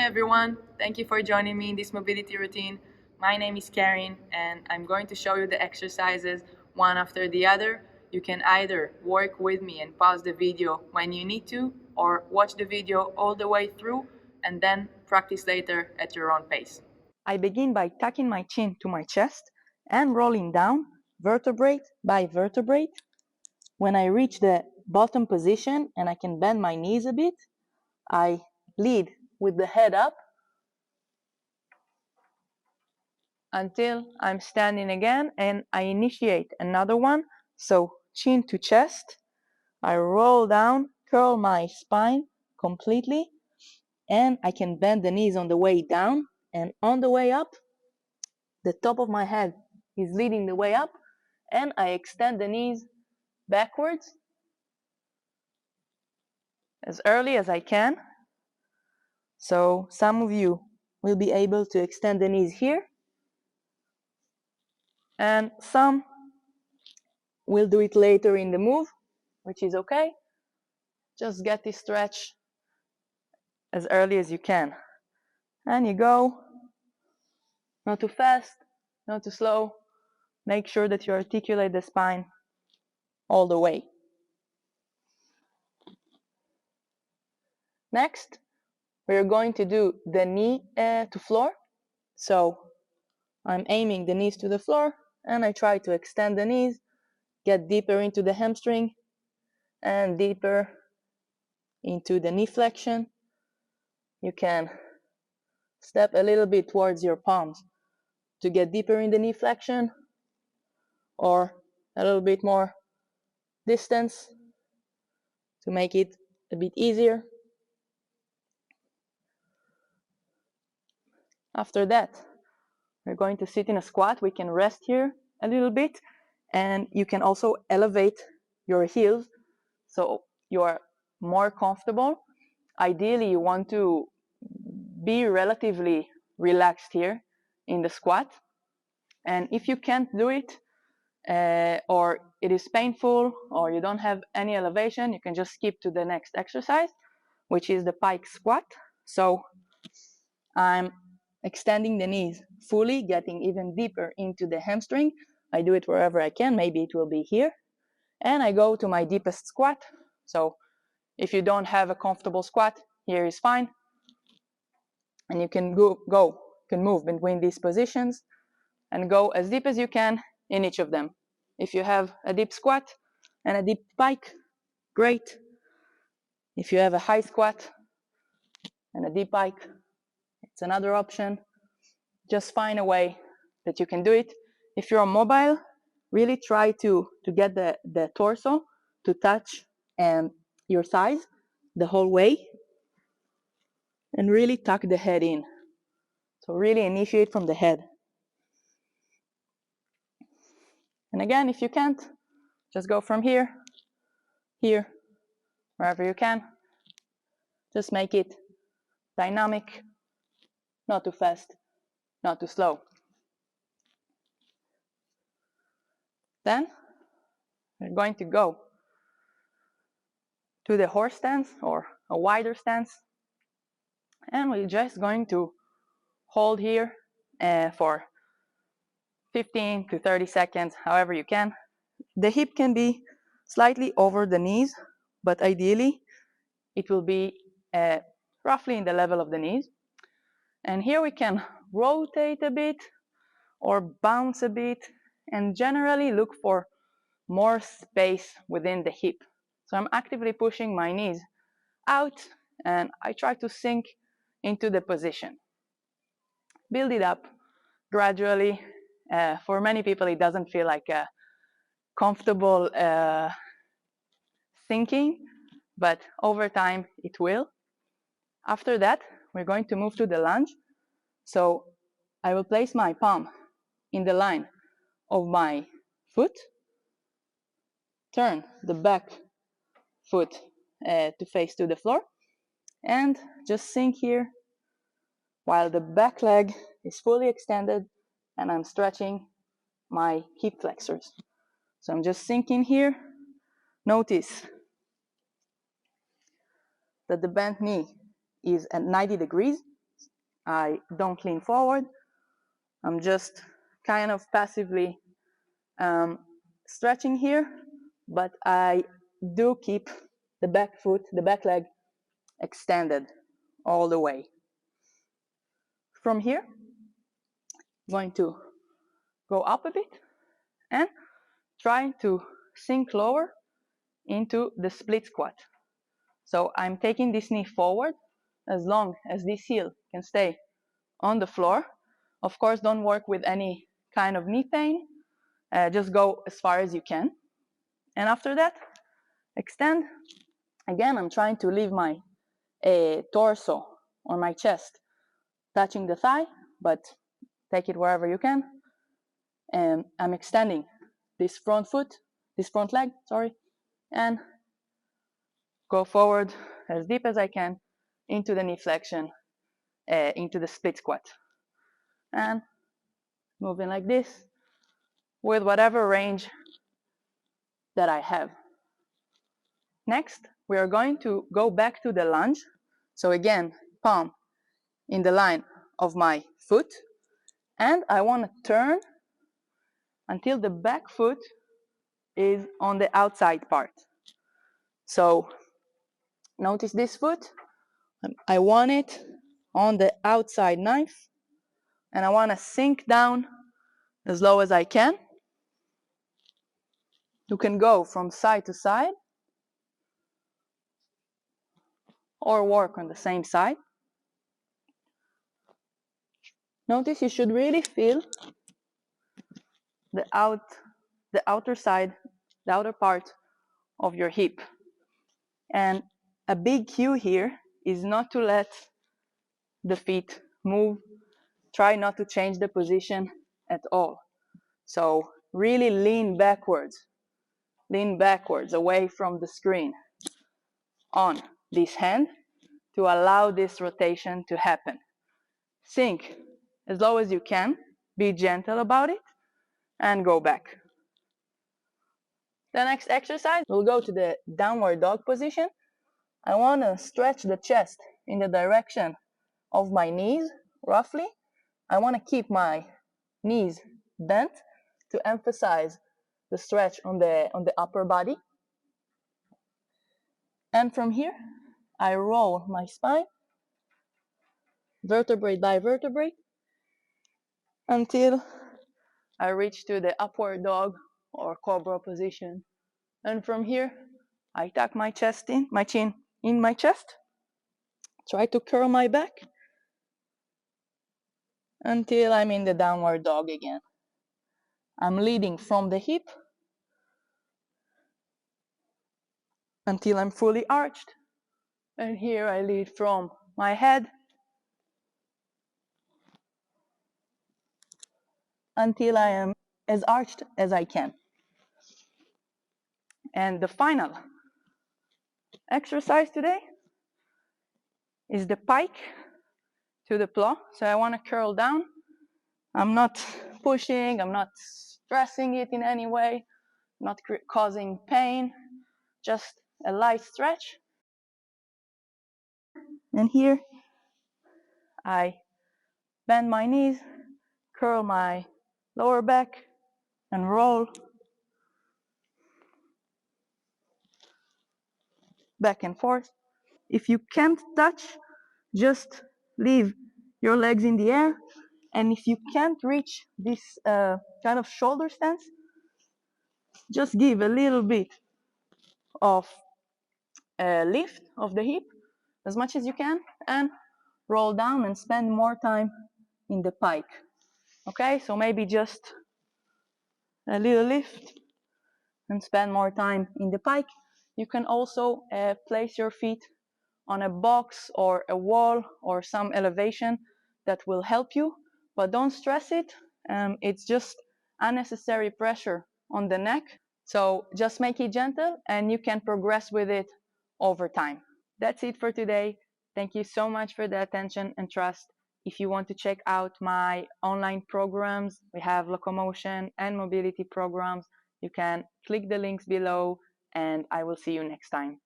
everyone, thank you for joining me in this mobility routine. My name is Karen and I'm going to show you the exercises one after the other. You can either work with me and pause the video when you need to, or watch the video all the way through and then practice later at your own pace. I begin by tucking my chin to my chest and rolling down vertebrae by vertebrae. When I reach the bottom position and I can bend my knees a bit, I lead with the head up until I'm standing again, and I initiate another one. So chin to chest, I roll down, curl my spine completely, and I can bend the knees on the way down, and on the way up, the top of my head is leading the way up, and I extend the knees backwards as early as I can. So some of you will be able to extend the knees here, and some will do it later in the move, which is okay. Just get this stretch as early as you can. And you go, not too fast, not too slow. Make sure that you articulate the spine all the way. Next, we're going to do the knee to floor. So I'm aiming the knees to the floor, and I try to extend the knees, get deeper into the hamstring, and deeper into the knee flexion. You can step a little bit towards your palms to get deeper in the knee flexion, or a little bit more distance to make it a bit easier. After that, we're going to sit in a squat. We can rest here a little bit, and you can also elevate your heels so you are more comfortable. Ideally, you want to be relatively relaxed here in the squat, and if you can't do it, or it is painful, or you don't have any elevation, you can just skip to the next exercise, which is the pike squat. So I'm extending the knees fully, getting even deeper into the hamstring. I do it wherever I can, maybe it will be here, and I go to my deepest squat. So if you don't have a comfortable squat, here is fine, and you can can move between these positions and go as deep as you can in each of them. If you have a deep squat and a deep pike, great. If you have a high squat and a deep pike, it's another option. Just find a way that you can do it. If you're mobile, really try to get the torso to touch your thighs the whole way, and really tuck the head in. So really initiate from the head. And again, if you can't, just go from here, here, wherever you can. Just make it dynamic, not too fast, not too slow. Then we're going to go to the horse stance, or a wider stance, and we're just going to hold here for 15 to 30 seconds, however you can. The hip can be slightly over the knees, but ideally it will be roughly in the level of the knees. And here we can rotate a bit or bounce a bit, and generally look for more space within the hip. So I'm actively pushing my knees out, and I try to sink into the position. Build it up gradually. For many people, it doesn't feel like a comfortable sinking, but over time it will. After that, we're going to move to the lunge. So I will place my palm in the line of my foot, turn the back foot to face to the floor, and just sink here while the back leg is fully extended and I'm stretching my hip flexors. So I'm just sinking here. Notice that the bent knee is at 90 degrees. I don't lean forward. I'm just kind of passively stretching here, but I do keep the back foot, the back leg extended all the way. From here, I'm going to go up a bit and try to sink lower into the split squat. So I'm taking this knee forward as long as this heel can stay on the floor. Of course, don't work with any kind of knee pain. Just go as far as you can. And after that, extend. Again, I'm trying to leave my torso or my chest touching the thigh, but take it wherever you can. And I'm extending this front leg, and go forward as deep as I can into the knee flexion, into the split squat. And moving like this with whatever range that I have. Next, we are going to go back to the lunge. So again, palm in the line of my foot, and I want to turn until the back foot is on the outside part. So notice this foot, I want it on the outside knife, and I want to sink down as low as I can. You can go from side to side or work on the same side. Notice you should really feel the outer side, the outer part of your hip. And a big cue here is not to let the feet move. Try not to change the position at all. So really lean backwards away from the screen on this hand to allow this rotation to happen. Sink as low as you can, be gentle about it, and go back. The next exercise, we'll go to the downward dog position. I want to stretch the chest in the direction of my knees, roughly. I want to keep my knees bent to emphasize the stretch on the upper body. And from here, I roll my spine, vertebrae by vertebrae, until I reach to the upward dog or cobra position. And from here, I tuck my chin in my chest, try to curl my back until I'm in the downward dog again. I'm leading from the hip until I'm fully arched. And here I lead from my head until I am as arched as I can. And the final exercise today is the pike to the plow. So I want to curl down. I'm not pushing, I'm not stressing it in any way, not causing pain, just a light stretch. And here I bend my knees, curl my lower back, and roll back and forth. If you can't touch, just leave your legs in the air. And if you can't reach this kind of shoulder stance, just give a little bit of lift of the hip as much as you can and roll down and spend more time in the pike. Okay, so maybe just a little lift and spend more time in the pike. You can also place your feet on a box or a wall or some elevation that will help you, but don't stress it. It's just unnecessary pressure on the neck. So just make it gentle and you can progress with it over time. That's it for today. Thank you so much for the attention and trust. If you want to check out my online programs, we have locomotion and mobility programs. You can click the links below and I will see you next time.